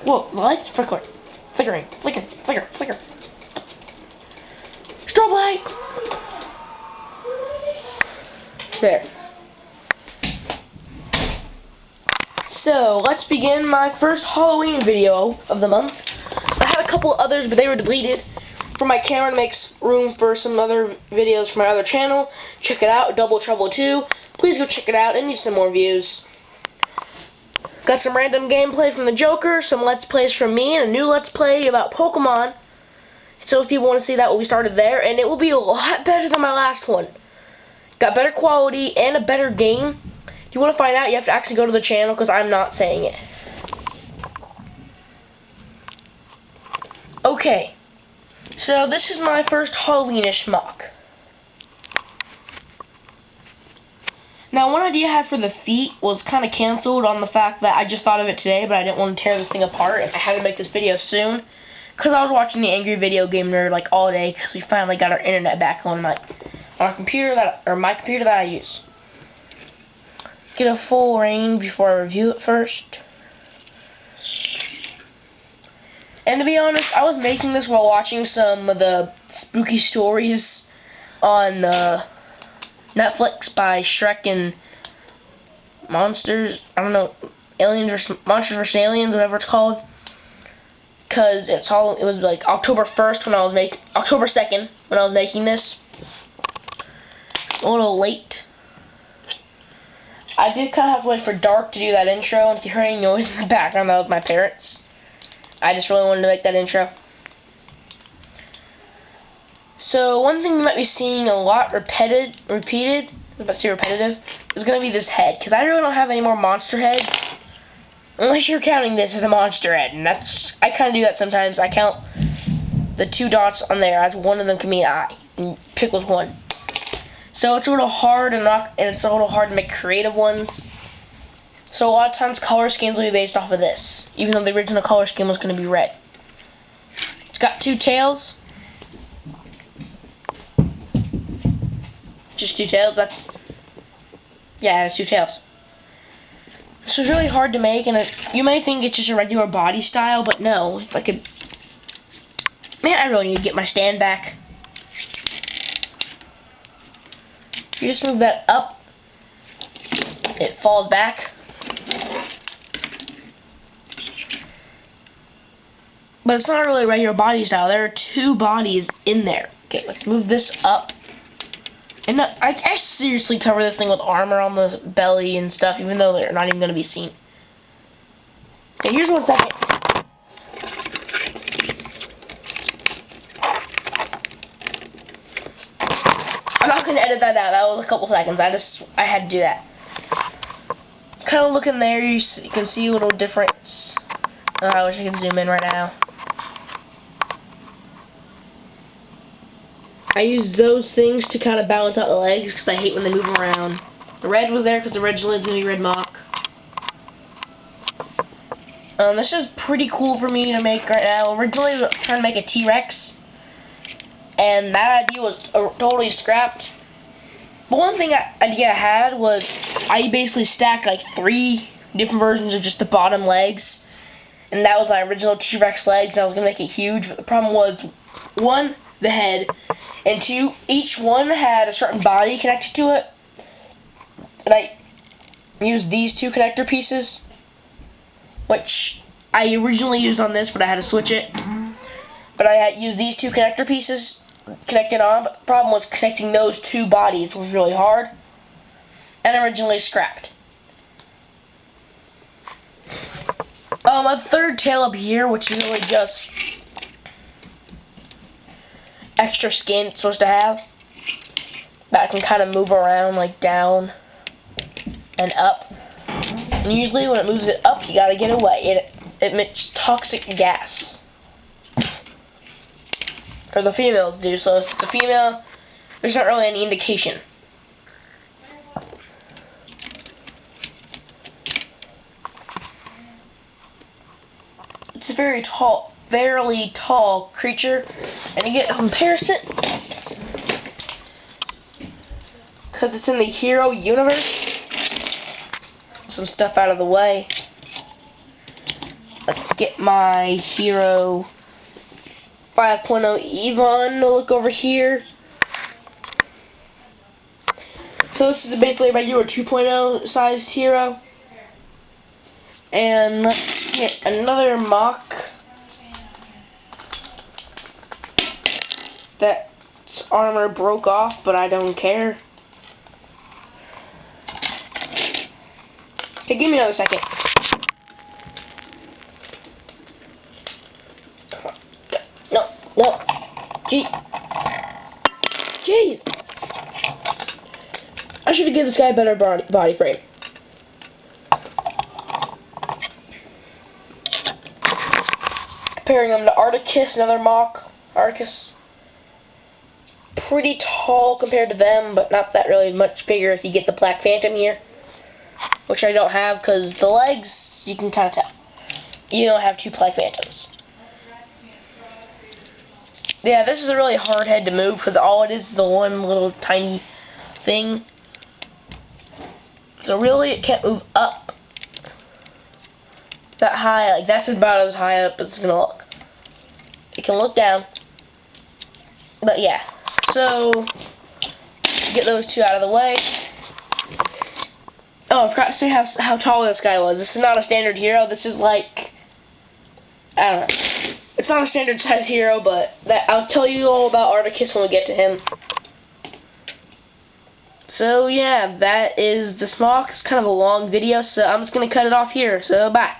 Whoa, the light's flickering. Flickering. Flicker. Strobe light! There. So, let's begin my first Halloween video of the month. I had a couple others, but they were deleted for my camera to make room for some other videos from my other channel. Check it out, Double Trouble 2. Please go check it out. It needs some more views. Got some random gameplay from the Joker, some Let's Plays from me, and a new Let's Play about Pokemon. So if people want to see that, we started there, and it will be a lot better than my last one. Got better quality and a better game. If you want to find out, you have to actually go to the channel, because I'm not saying it. Okay, so this is my first Halloweenish mock. Now, one idea I had for the feet was kind of canceled on the fact that I just thought of it today, but I didn't want to tear this thing apart, and I had to make this video soon, because I was watching the Angry Video Game Nerd like all day, because we finally got our internet back on our computer my computer that I use. Get a full range before I review it first. And to be honest, I was making this while watching some of the spooky stories on Netflix by Shrek and Monsters. I don't know, Monsters vs. Aliens, whatever it's called. Cause it was like October 2nd when I was making this. A little late. I did kind of have to wait for dark to do that intro, and if you heard any noise in the background, that was my parents. I just really wanted to make that intro. So one thing you might be seeing a lot repeated, is going to be this head, because I really don't have any more monster heads, unless you're counting this as a monster head, and I kind of do that sometimes. I count the 2 dots on there as one of them can be an eye, and pick with one. So it's a little hard and it's a little hard to make creative ones. So a lot of times color schemes will be based off of this, even though the original color scheme was going to be red. It's got 2 tails. Just 2 tails. It has 2 tails. This was really hard to make, and you might think it's just a regular body style, but no. It's like man, I really need to get my stand back. You just move that up, it falls back. But it's not really a regular body style. There are 2 bodies in there. Okay, let's move this up. And I seriously cover this thing with armor on the belly and stuff, even though they're not even going to be seen. Okay, here's 1 second. I'm not going to edit that out. That was a couple seconds. I had to do that. Kind of look in there. You can see a little difference. Oh, I wish I could zoom in right now. I use those things to kind of balance out the legs, because I hate when they move around. The red was there because originally it was going to be red mock. This is pretty cool for me to make right now. Originally I was trying to make a T-Rex, and that idea was totally scrapped. But one idea I had was I basically stacked like 3 different versions of just the bottom legs, and that was my original T-Rex legs. I was going to make it huge, but the problem was, 1, the head, and 2, each one had a certain body connected to it, and I used these 2 connector pieces, which I originally used on this, but I had to switch it. But I had used these 2 connector pieces connected on, but the problem was connecting those 2 bodies was really hard, and originally scrapped. A 3rd tail up here, which is really just extra skin it's supposed to have, that can kind of move around like down and up. And usually when it moves it up, you gotta get away. It emits toxic gas. Or the females do, so if it's a female, there's not really any indication. It's very tall. fairly tall creature, and you get a comparison because it's in the hero universe. Some stuff out of the way. Let's get my hero 5.0 Yvonne to look over here. So this is basically my Hero 2.0 sized hero. And let's get another mock that armor broke off, but I don't care. Okay, give me another second. No. Jeez. I should have given this guy a better body frame. Comparing him to Articus, another mock. Articus, pretty tall compared to them, but not that really much bigger if you get the Black Phantom here. Which I don't have, because the legs, you can kind of tell. You don't have two Black Phantoms. Yeah, this is a really hard head to move, because all it is the one little tiny thing. So really, it can't move up that high. Like, that's about as high up as it's going to look. It can look down. But yeah, so get those two out of the way. Oh, I forgot to say how tall this guy was. This is not a standard hero. This is like, I don't know. It's not a standard size hero, but I'll tell you all about Articus when we get to him. So yeah, that is the mock. It's kind of a long video, so I'm just going to cut it off here. So bye.